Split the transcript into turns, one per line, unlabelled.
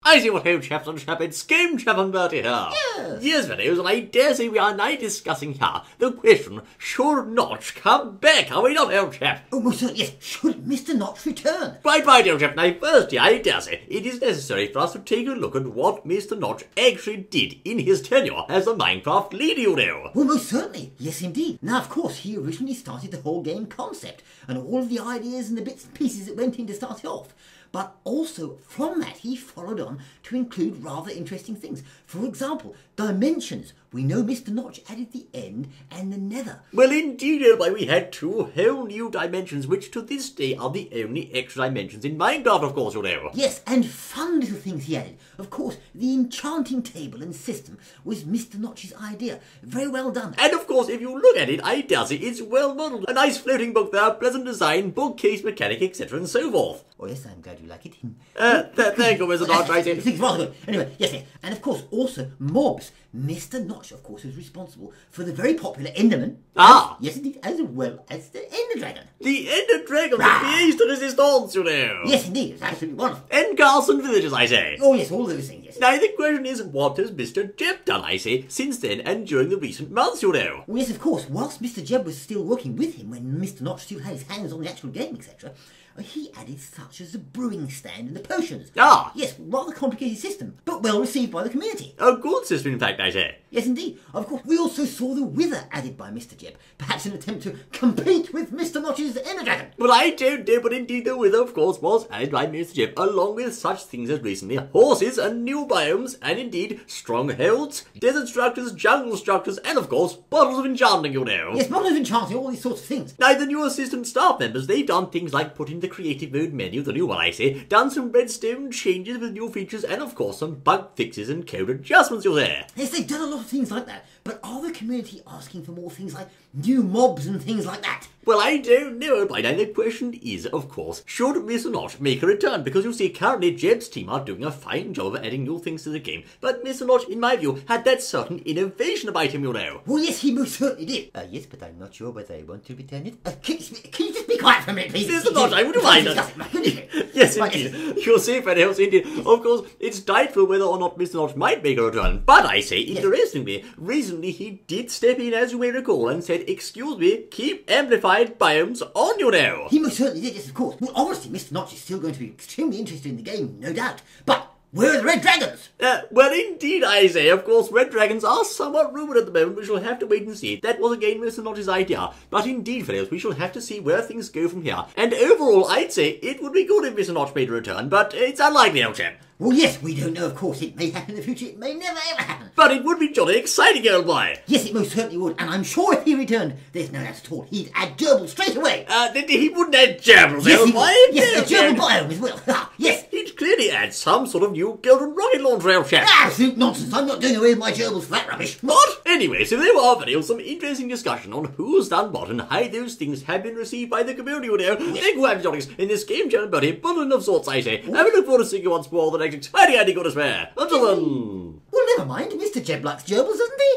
I see what old chaps and chappets, game chap and Bertie here. Yes, fellows, and I dare say we are now discussing here the question, should Notch come back? Are we not, old chap?
Oh, most certainly, yes. Should Mr. Notch return?
Right, old chap. Now, firstly, I dare say it is necessary for us to take a look at what Mr. Notch actually did in his tenure as the Minecraft leader, you know.
Well, most certainly. Yes, indeed. Now, of course, he originally started the whole game concept and all of the ideas and the bits and pieces that went in to start it off. But also, from that, he followed on to include rather interesting things. For example, dimensions. We know Mr. Notch added the end and the nether.
Well, indeed, old boy, we had two whole new dimensions, which to this day are the only extra dimensions in Minecraft, of course, you know.
Yes, and fun little things he added. Of course, the enchanting table and system was Mr. Notch's idea. Very well done.
And of course, if you look at it, I dare say it's well modelled. A nice floating book there, pleasant design, bookcase mechanic, etc. and so forth.
Oh, yes, I'm glad you like it.
Thank you, Mr. Notch, I say.
It's rather good. Anyway, yes. And of course, also mobs. Mr. Notch, of course, was responsible for the very popular Enderman.
Ah!
Yes, indeed, as well as the Ender Dragon.
The Ender Dragon, the pièce de résistance, you know.
Yes, indeed, it's absolutely wonderful.
And castles and villages, I say.
Oh, yes, all those things, yes.
Now, the question is, what has Mr. Jeb done, I say, since then and during the recent months, you know?
Well, yes, of course, whilst Mr. Jeb was still working with him when Mr. Notch still had his hands on the actual game, etc., he added such as the brewing stand and the potions.
Ah!
Yes, rather complicated system, but well received by the community.
A good system, in fact, I say.
Yes, indeed. Of course, we also saw the wither added by Mr. Jeb, perhaps in an attempt to compete with Mr. Notch's Ender Dragon.
Well, I don't know, but indeed the wither, of course, was added by Mr. Jeb, along with such things as recently horses and new biomes, and indeed strongholds, desert structures, jungle structures, and of course, bottles of enchanting, you know.
Yes, bottles of enchanting, all these sorts of things.
Now, the new assistant staff members, they've done things like put in the creative mode menu, the new one I say, done some redstone changes with new features, and of course some bug fixes and code adjustments, you'll say.
Yes, they've done a lot of things like that, but are the community asking for more things like new mobs and things like that?
Well, I don't know, but now the question is, of course, should Mr. Notch make a return? Because you see, currently Jeb's team are doing a fine job of adding new things to the game, but Mr. Notch, in my view, had that certain innovation about him, you know.
Well, yes, he most certainly did. Yes, but I'm not sure whether I want to return it. Can you just be quiet for a minute, please?
Mr. Notch, I wouldn't mind that. Yes, indeed. You'll see, friend, else, indeed. Of course, it's doubtful whether or not Mr. Notch might make a return, but I say, interestingly, recently he did step in, as you may recall, and said, excuse me, keep amplified biomes on, you know.
He most certainly did, yes, of course. Well, obviously, Mr. Notch is still going to be extremely interested in the game, no doubt. But where are the red dragons?
Well, indeed, I say. Of course, red dragons are somewhat rumoured at the moment. We shall have to wait and see. That was again Mr. Notch's idea. But indeed, fellows, we shall have to see where things go from here. And overall, I'd say it would be good if Mr. Notch made a return, but it's unlikely, old chap.
Well, yes, we don't know, of course. It may happen in the future. It may never, ever happen.
But it would be jolly exciting, old boy.
Yes, it most certainly would. And I'm sure if he returned, there's no doubt at all. He'd add gerbils straight away.
He wouldn't add gerbils,
yes,
old boy.
Yes, a gerbil biome as well. Yes.
He'd clearly add some sort of new golden rocket launcher, old chap.
Absolute nonsense. I'm not doing away with my gerbils for that rubbish.
What? Anyway, so there were, videos, some interesting discussion on who's done what and how those things have been received by the community, you know. Thank you, AdamzoneTopMarks, in this game channel about a bundle of sorts, I say. I look forward to seeing you once more the next exciting idea. Until then.
Well, never mind. Mr. Jeb likes gerbils, doesn't he?